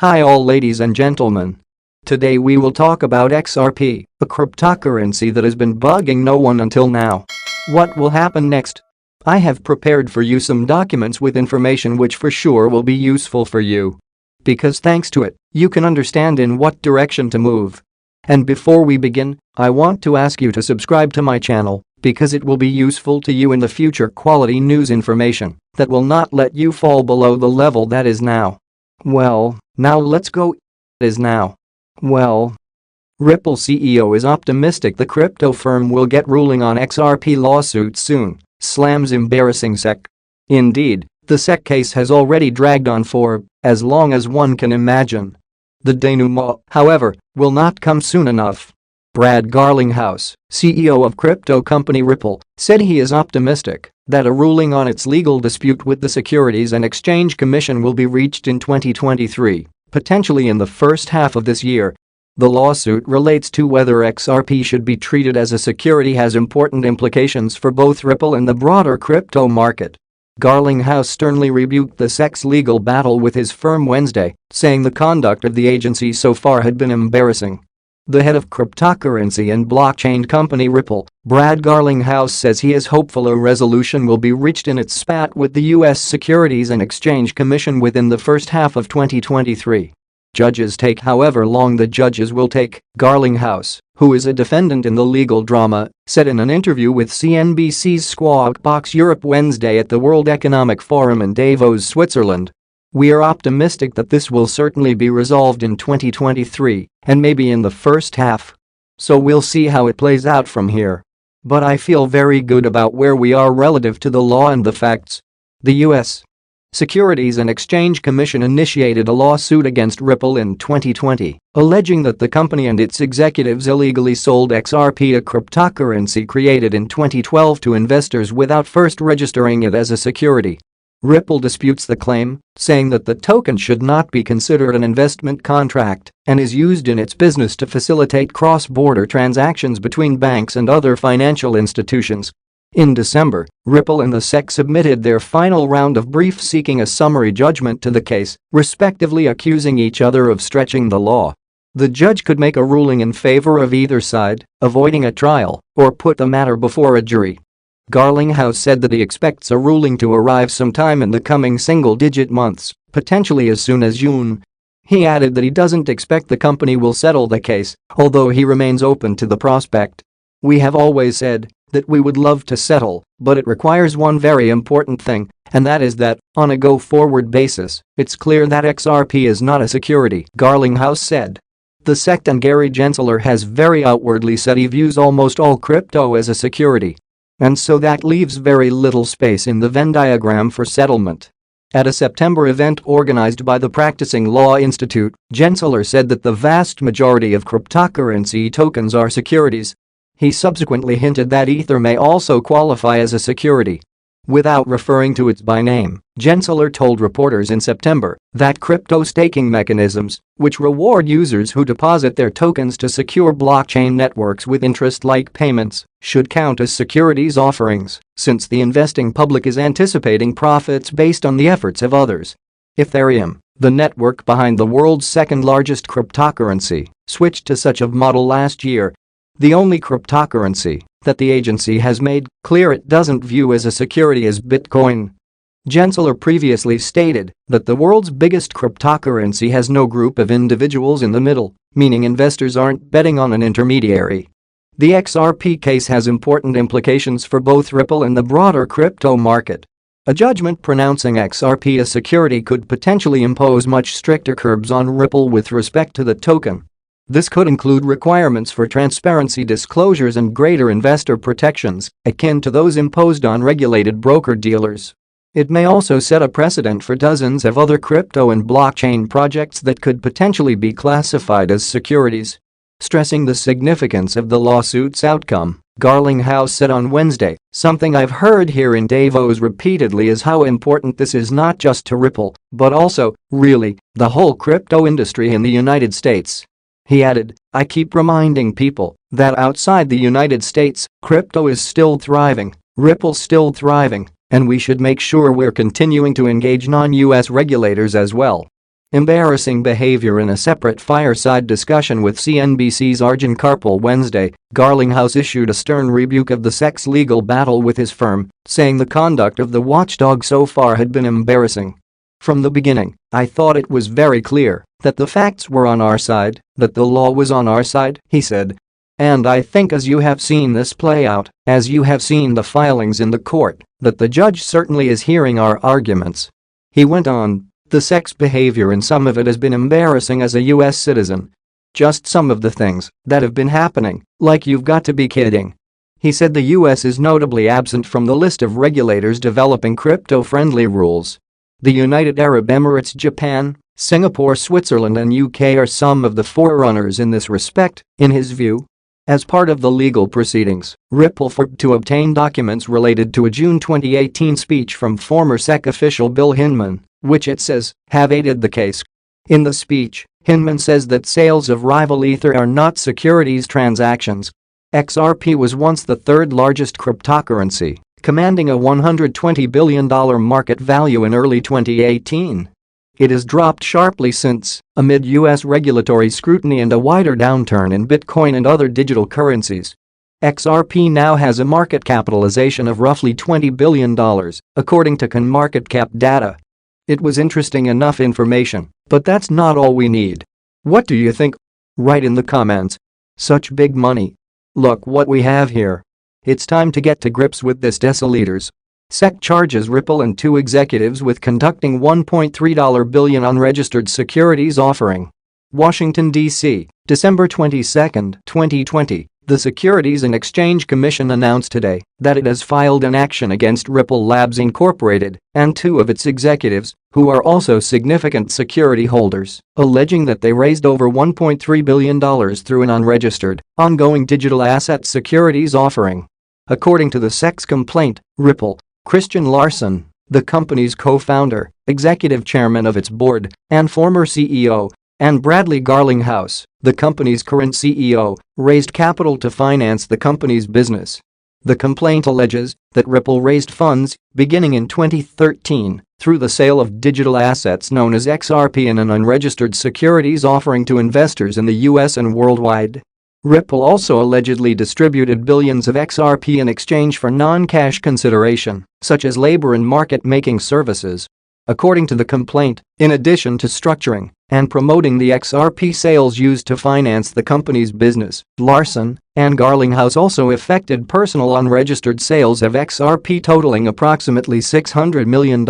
Hi all ladies and gentlemen. Today we will talk about XRP, a cryptocurrency that has been bugging no one until now. What will happen next? I have prepared for you some documents with information which for sure will be useful for you. Because thanks to it, you can understand in what direction to move. And before we begin, I want to ask you to subscribe to my channel because it will be useful to you in the future quality news information that will not let you fall below the level that is now. Well, now let's go. Ripple CEO is optimistic the crypto firm will get ruling on XRP lawsuit soon, slams embarrassing SEC. Indeed, the SEC case has already dragged on for as long as one can imagine. The denouement, however, will not come soon enough. Brad Garlinghouse, CEO of crypto company Ripple, said he is optimistic that a ruling on its legal dispute with the Securities and Exchange Commission will be reached in 2023, potentially in the first half of this year. The lawsuit relates to whether XRP should be treated as a security, has important implications for both Ripple and the broader crypto market. Garlinghouse sternly rebuked the SEC's legal battle with his firm Wednesday, saying the conduct of the agency so far had been embarrassing. The head of cryptocurrency and blockchain company Ripple, Brad Garlinghouse, says he is hopeful a resolution will be reached in its spat with the U.S. Securities and Exchange Commission within the first half of 2023. Judges take however long the judges will take, Garlinghouse, who is a defendant in the legal drama, said in an interview with CNBC's Squawk Box Europe Wednesday at the World Economic Forum in Davos, Switzerland. We are optimistic that this will certainly be resolved in 2023 and maybe in the first half. So we'll see how it plays out from here. But I feel very good about where we are relative to the law and the facts. The U.S. Securities and Exchange Commission initiated a lawsuit against Ripple in 2020, alleging that the company and its executives illegally sold XRP, a cryptocurrency created in 2012, to investors without first registering it as a security. Ripple disputes the claim, saying that the token should not be considered an investment contract and is used in its business to facilitate cross-border transactions between banks and other financial institutions. In December, Ripple and the SEC submitted their final round of briefs seeking a summary judgment to the case, respectively accusing each other of stretching the law. The judge could make a ruling in favor of either side, avoiding a trial, or put the matter before a jury. Garlinghouse said that he expects a ruling to arrive sometime in the coming single-digit months, potentially as soon as June. He added that he doesn't expect the company will settle the case, although he remains open to the prospect. We have always said that we would love to settle, but it requires one very important thing, and that is that, on a go-forward basis, it's clear that XRP is not a security, Garlinghouse said. The SEC and Gary Gensler has very outwardly said he views almost all crypto as a security. And so that leaves very little space in the Venn diagram for settlement. At a September event organized by the Practicing Law Institute, Gensler said that the vast majority of cryptocurrency tokens are securities. He subsequently hinted that Ether may also qualify as a security. Without referring to it by name, Gensler told reporters in September that crypto staking mechanisms, which reward users who deposit their tokens to secure blockchain networks with interest-like payments, should count as securities offerings, since the investing public is anticipating profits based on the efforts of others. Ethereum, the network behind the world's second-largest cryptocurrency, switched to such a model last year. The only cryptocurrency that the agency has made clear it doesn't view as a security is Bitcoin. Gensler previously stated that the world's biggest cryptocurrency has no group of individuals in the middle, meaning investors aren't betting on an intermediary. The XRP case has important implications for both Ripple and the broader crypto market. A judgment pronouncing XRP a security could potentially impose much stricter curbs on Ripple with respect to the token. This could include requirements for transparency disclosures and greater investor protections, akin to those imposed on regulated broker-dealers. It may also set a precedent for dozens of other crypto and blockchain projects that could potentially be classified as securities. Stressing the significance of the lawsuit's outcome, Garlinghouse said on Wednesday, "Something I've heard here in Davos repeatedly is how important this is not just to Ripple, but also, really, the whole crypto industry in the United States." He added, "I keep reminding people that outside the United States, crypto is still thriving, Ripple's still thriving, and we should make sure we're continuing to engage non-US regulators as well." embarrassing behavior. In a separate fireside discussion with CNBC's Arjun Karpal Wednesday, Garlinghouse issued a stern rebuke of the SEC's legal battle with his firm, saying the conduct of the watchdog so far had been embarrassing. "From the beginning, I thought it was very clear that the facts were on our side, that the law was on our side," he said. "And I think as you have seen this play out, as you have seen the filings in the court, that the judge certainly is hearing our arguments." He went on, "The SEC's behavior and some of it has been embarrassing as a US citizen. Just some of the things that have been happening, like you've got to be kidding." He said the US is notably absent from the list of regulators developing crypto-friendly rules. The United Arab Emirates, Japan, Singapore, Switzerland and UK are some of the forerunners in this respect, in his view. As part of the legal proceedings, Ripple fought to obtain documents related to a June 2018 speech from former SEC official Bill Hinman, which it says have aided the case. In the speech, Hinman says that sales of rival Ether are not securities transactions. XRP was once the third largest cryptocurrency, commanding a $120 billion market value in early 2018. It has dropped sharply since, amid US regulatory scrutiny and a wider downturn in Bitcoin and other digital currencies. XRP now has a market capitalization of roughly $20 billion, according to CoinMarketCap data. It was interesting enough information, but that's not all we need. What do you think? Write in the comments. Such big money. Look what we have here. It's time to get to grips with this, deciliters. SEC charges Ripple and two executives with conducting $1.3 billion unregistered securities offering. Washington, D.C., December 22, 2020. The Securities and Exchange Commission announced today that it has filed an action against Ripple Labs Incorporated and two of its executives, who are also significant security holders, alleging that they raised over $1.3 billion through an unregistered, ongoing digital asset securities offering. According to the SEC's complaint, Ripple, Christian Larson, the company's co-founder, executive chairman of its board, and former CEO, and Bradley Garlinghouse, the company's current CEO, raised capital to finance the company's business. The complaint alleges that Ripple raised funds, beginning in 2013, through the sale of digital assets known as XRP in an unregistered securities offering to investors in the US and worldwide. Ripple also allegedly distributed billions of XRP in exchange for non-cash consideration, such as labor and market-making services. According to the complaint, in addition to structuring and promoting the XRP sales used to finance the company's business, Larson and Garlinghouse also effected personal unregistered sales of XRP totaling approximately $600 million.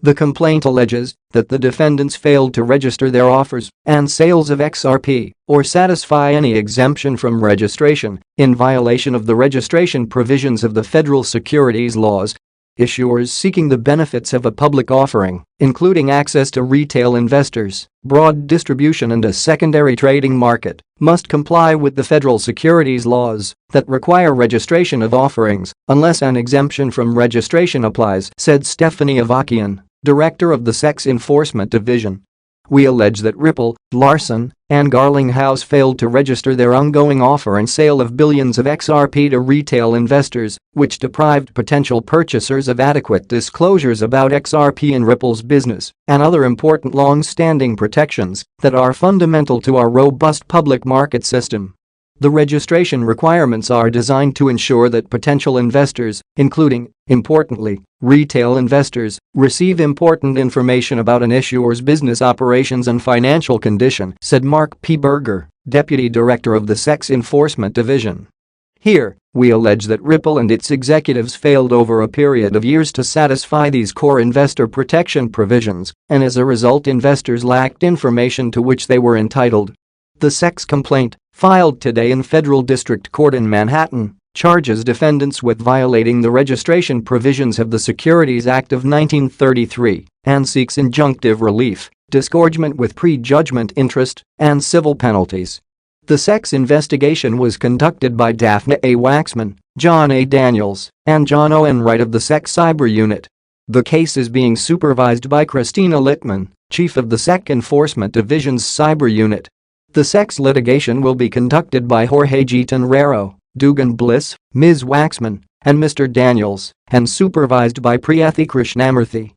The complaint alleges that the defendants failed to register their offers and sales of XRP or satisfy any exemption from registration in violation of the registration provisions of the federal securities laws. Issuers seeking the benefits of a public offering, including access to retail investors, broad distribution and a secondary trading market, must comply with the federal securities laws that require registration of offerings unless an exemption from registration applies, said Stephanie Avakian, director of the SEC's Enforcement Division. "We allege that Ripple, Larson, and Garlinghouse failed to register their ongoing offer and sale of billions of XRP to retail investors, which deprived potential purchasers of adequate disclosures about XRP and Ripple's business and other important long-standing protections that are fundamental to our robust public market system." The registration requirements are designed to ensure that potential investors, including, importantly, retail investors, receive important information about an issuer's business operations and financial condition, said Mark P. Berger, deputy director of the SEC's Enforcement Division. "Here, we allege that Ripple and its executives failed over a period of years to satisfy these core investor protection provisions, and as a result investors lacked information to which they were entitled." The SEC's complaint, filed today in Federal District Court in Manhattan, charges defendants with violating the registration provisions of the Securities Act of 1933 and seeks injunctive relief, disgorgement with prejudgment interest, and civil penalties. The SEC's investigation was conducted by Daphne A. Waxman, John A. Daniels, and John O. N. Wright of the SEC Cyber Unit. The case is being supervised by Christina Littman, chief of the SEC Enforcement Division's Cyber Unit. The SEC's litigation will be conducted by Jorge G. Tenrero, Dugan Bliss, Ms. Waxman, and Mr. Daniels, and supervised by Priyathi Krishnamurthy.